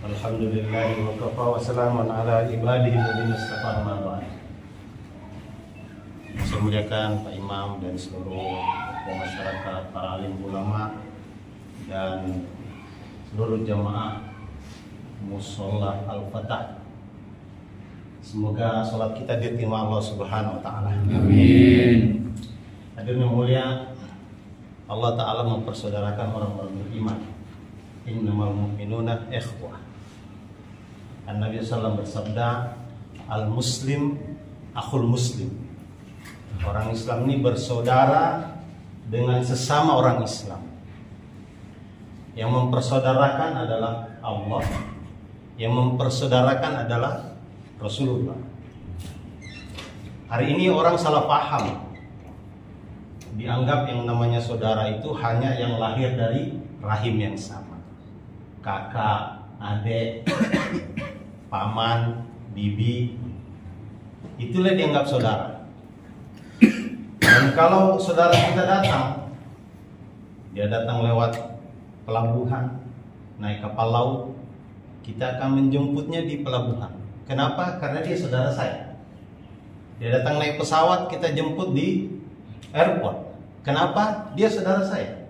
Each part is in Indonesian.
Alhamdulillah wa kafa wa salamun ala ibadihi alladhina istafa amma ba'd. Saya muliakan Pak Imam dan seluruh masyarakat, para alim ulama dan seluruh jamaah Musholla Al-Fatah. Semoga sholat kita diterima Allah Subhanahu wa taala. Amin. Hadirin yang mulia, Allah taala mempersaudarakan orang-orang beriman. Innamal mu'minuna ikhwah. An-Nabi SAW bersabda, al-muslim akhul muslim. Orang Islam ini bersaudara dengan sesama orang Islam. Yang mempersaudarakan adalah Allah. Yang mempersaudarakan adalah Rasulullah. Hari ini orang salah paham. Dianggap yang namanya saudara itu hanya yang lahir dari rahim yang sama. Kakak, adik, paman, bibi, itulah dianggap saudara. Dan kalau saudara kita datang, dia datang lewat pelabuhan, naik kapal laut, kita akan menjemputnya di pelabuhan. Kenapa? Karena dia saudara saya. Dia datang naik pesawat, kita jemput di airport. Kenapa? Dia saudara saya.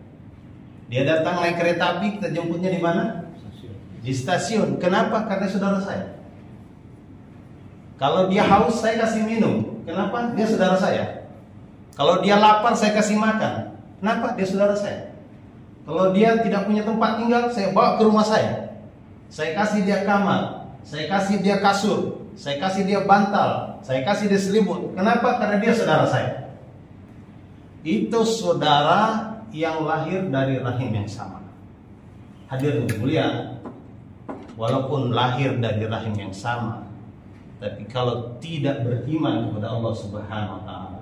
Dia datang naik kereta api, kita jemputnya di mana? Di stasiun. Kenapa? Karena saudara saya. Kalau dia haus, saya kasih minum. Kenapa? Dia saudara saya. Kalau dia lapar, saya kasih makan. Kenapa? Dia saudara saya. Kalau dia tidak punya tempat tinggal, saya bawa ke rumah saya. Saya kasih dia kamar, saya kasih dia kasur, saya kasih dia bantal, saya kasih dia selimut. Kenapa? Karena dia saudara saya. Itu saudara yang lahir dari rahim yang sama. Hadirin mulia, walaupun lahir dari rahim yang sama, tapi kalau tidak beriman kepada Allah Subhanahu wa taala,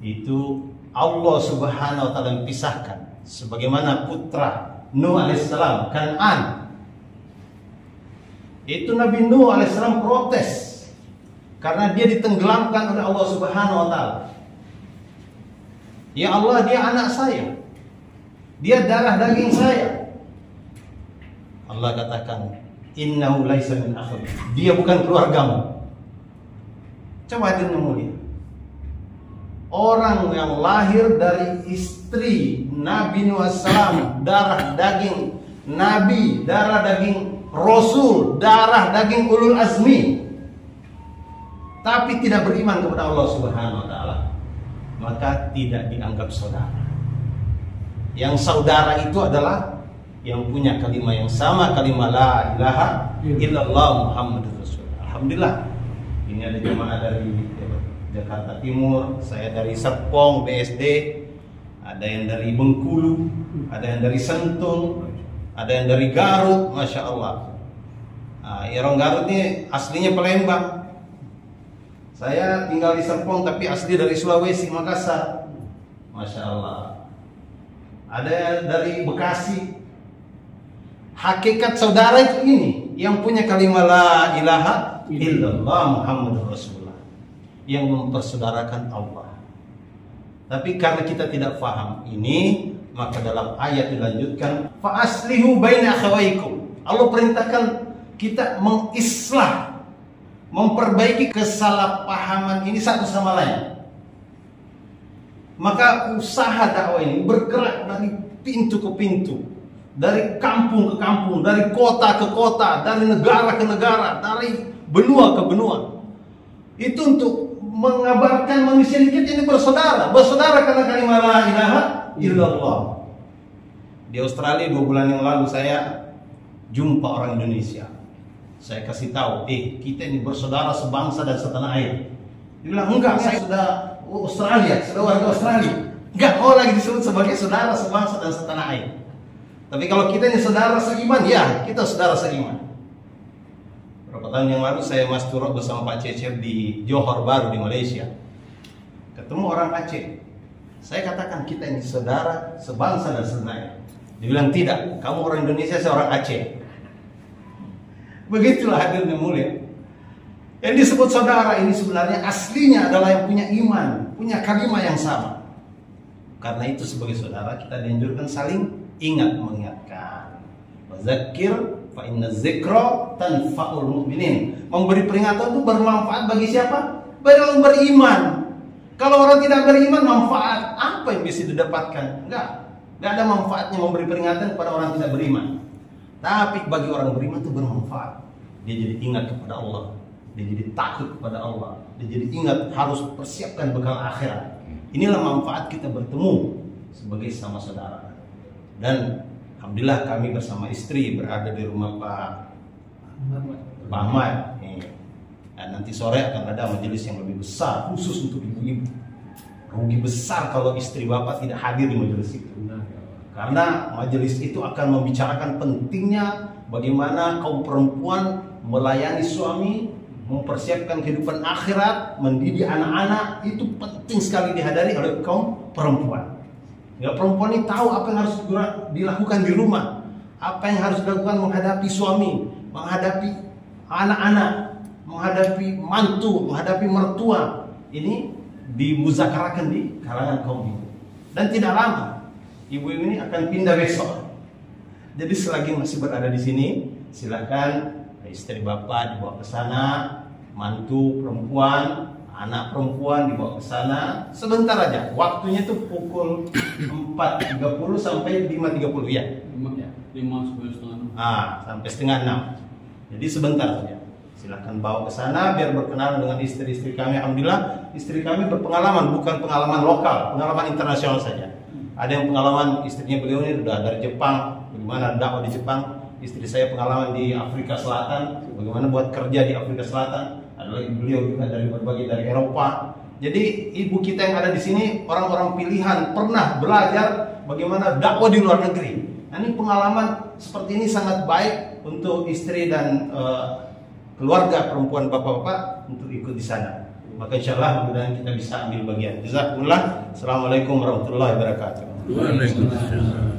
itu Allah Subhanahu wa taala yang pisahkan. Sebagaimana putra Nuh alaihissalam, Kan'an. Itu Nabi Nuh alaihissalam protes karena dia ditenggelamkan oleh Allah Subhanahu wa taala. Ya Allah, dia anak saya. Dia darah daging saya. Allah katakan, innahu laisa min akhir. Dia bukan keluargamu. Coba hadirin mulia. Orang yang lahir dari istri Nabi Nuh alaihissalam, darah daging Nabi, darah daging Rasul, darah daging ulul azmi, tapi tidak beriman kepada Allah Subhanahu wa taala, maka tidak dianggap saudara. Yang saudara itu adalah yang punya kalimat yang sama, kalimat la ilaha illallah Muhammadur Rasulullah. Alhamdulillah, ini ada jemaah dari Jakarta Timur, saya dari Serpong BSD, ada yang dari Bengkulu, ada yang dari Sentul, ada yang dari Garut, masya Allah. Orang Garut ini aslinya Palembang. Saya tinggal di Serpong tapi asli dari Sulawesi, Makassar, masya Allah. Ada yang dari Bekasi. Hakikat saudara itu ini, yang punya kalimat la ilaha illallah Muhammadur Rasulullah, yang mempersaudarakan Allah. Tapi karena kita tidak paham ini, maka dalam ayat dilanjutkan, fa aslihu baina akhawaykum. Allah perintahkan kita mengislah, memperbaiki kesalahpahaman ini satu sama lain. Maka usaha dakwah ini bergerak dari pintu ke pintu, dari kampung ke kampung, dari kota ke kota, dari negara ke negara, dari benua ke benua. Itu untuk mengabarkan manusia kita ini bersaudara karena kalimat la ilaha illallah. Di Australia 2 bulan yang lalu saya jumpa orang Indonesia. Saya kasih tahu, kita ini bersaudara sebangsa dan setanah air. Dia bilang, enggak, saya sudah Australia, sudah warga Australia. Enggak, mau lagi disebut sebagai saudara sebangsa dan setanah air. Tapi kalau kita ini saudara seiman, ya kita saudara seiman. Beberapa tahun yang lalu saya masturot bersama Pak Cecep di Johor Bahru di Malaysia. Ketemu orang Aceh. Saya katakan kita ini saudara sebangsa dan setanah air. Dia bilang tidak, kamu orang Indonesia, saya orang Aceh. Begitulah hadirin yang mulia. Yang disebut saudara ini sebenarnya aslinya adalah yang punya iman, punya kalimat yang sama. Karena itu sebagai saudara kita dianjurkan saling ingat mengingatkan. Wazakir Fa inna dzikra tanfa'ul mu'minin. Memberi peringatan itu bermanfaat bagi siapa? Bagi orang beriman. Kalau orang tidak beriman, manfaat apa yang bisa didapatkan? Enggak ada manfaatnya memberi peringatan kepada orang tidak beriman. Tapi bagi orang beriman itu bermanfaat. Dia jadi ingat kepada Allah, dia jadi takut kepada Allah, dia jadi ingat harus persiapkan bekal akhirat. Inilah manfaat kita bertemu sebagai sama saudara. Dan alhamdulillah kami bersama istri berada di rumah Pak Ahmad. Dan nanti sore akan ada majelis yang lebih besar khusus untuk ibu-ibu. Rugi besar kalau istri bapak tidak hadir di majelis itu. Karena majelis itu akan membicarakan pentingnya bagaimana kaum perempuan melayani suami, mempersiapkan kehidupan akhirat, mendidik anak-anak. Itu penting sekali dihadiri oleh kaum perempuan. Ya, perempuan ini tahu apa yang harus dilakukan di rumah, apa yang harus dilakukan menghadapi suami, menghadapi anak-anak, menghadapi mantu, menghadapi mertua. Ini dimuzakarakan di kalangan kaum ibu. Dan tidak lama ibu ini akan pindah besok. Jadi selagi masih berada di sini, silakan istri bapak dibawa ke sana, mantu perempuan, anak perempuan dibawa ke sana. Sebentar aja, waktunya itu pukul 4.30 sampai 5.30 ya. 5 sampai setengah 6. Jadi sebentar saja. Silahkan bawa ke sana biar berkenalan dengan istri-istri kami. Alhamdulillah istri kami berpengalaman, bukan pengalaman lokal, pengalaman internasional saja. Ada yang pengalaman istrinya beliau ini sudah dari Jepang, bagaimana dakwah di Jepang. Istri saya pengalaman di Afrika Selatan, bagaimana buat kerja di Afrika Selatan. Ada lagi beliau juga dari berbagai dari Eropa. Jadi ibu kita yang ada di sini orang-orang pilihan, pernah belajar bagaimana dakwah di luar negeri. Nah, ini pengalaman seperti ini sangat baik untuk istri dan keluarga perempuan bapak-bapak untuk ikut di sana. Maka insyaallah mudah-mudahan kita bisa ambil bagian. Jazakumullah. Assalamualaikum warahmatullahi wabarakatuh. Waalaikumsalam.